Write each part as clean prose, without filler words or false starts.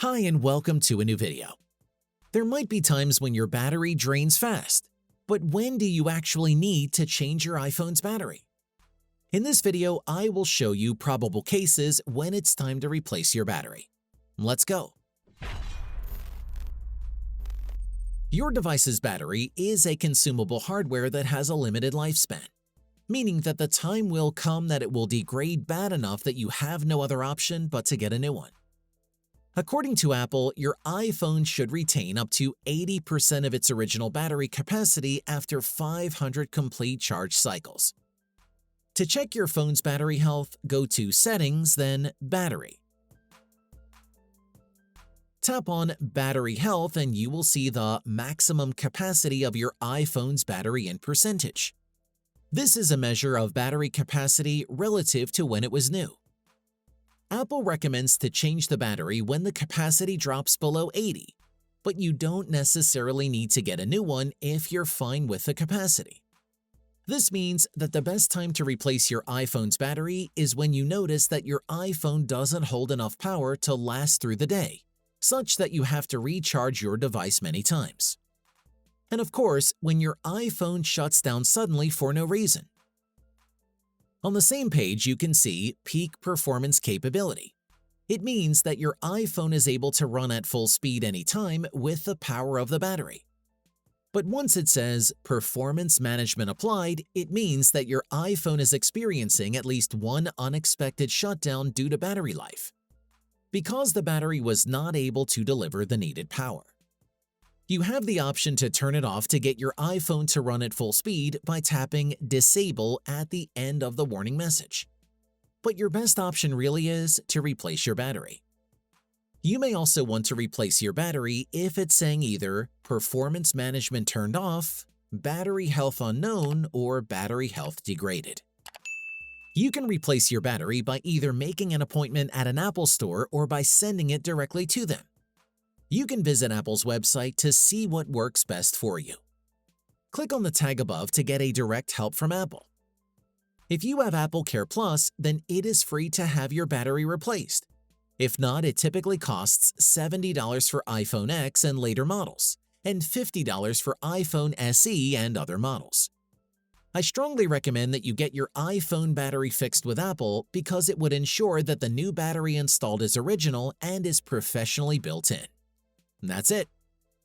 Hi and welcome to a new video. There might be times when your battery drains fast, but when do you actually need to change your iPhone's battery? In this video, I will show you probable cases when it's time to replace your battery. Let's go. Your device's battery is a consumable hardware that has a limited lifespan, meaning that the time will come that it will degrade bad enough that you have no other option but to get a new one. According to Apple, your iPhone should retain up to 80% of its original battery capacity after 500 complete charge cycles. To check your phone's battery health, go to Settings, then Battery. Tap on Battery Health and you will see the maximum capacity of your iPhone's battery in percentage. This is a measure of battery capacity relative to when it was new. Apple recommends to change the battery when the capacity drops below 80, but you don't necessarily need to get a new one if you're fine with the capacity. This means that the best time to replace your iPhone's battery is when you notice that your iPhone doesn't hold enough power to last through the day, such that you have to recharge your device many times. And of course, when your iPhone shuts down suddenly for no reason. On the same page, you can see Peak Performance Capability. It means that your iPhone is able to run at full speed anytime with the power of the battery. But once it says Performance Management Applied, it means that your iPhone is experiencing at least one unexpected shutdown due to battery life, because the battery was not able to deliver the needed power. You have the option to turn it off to get your iPhone to run at full speed by tapping Disable at the end of the warning message. But your best option really is to replace your battery. You may also want to replace your battery if it's saying either Performance Management Turned Off, Battery Health Unknown, or Battery Health Degraded. You can replace your battery by either making an appointment at an Apple store or by sending it directly to them. You can visit Apple's website to see what works best for you. Click on the tag above to get a direct help from Apple. If you have Apple Care Plus, then it is free to have your battery replaced. If not, it typically costs $70 for iPhone X and later models, and $50 for iPhone SE and other models. I strongly recommend that you get your iPhone battery fixed with Apple because it would ensure that the new battery installed is original and is professionally built in. That's it.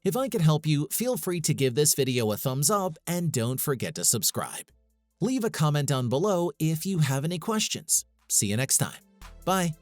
If I can help you, feel free to give this video a thumbs up and don't forget to subscribe. Leave a comment down below if you have any questions. See you next time. Bye.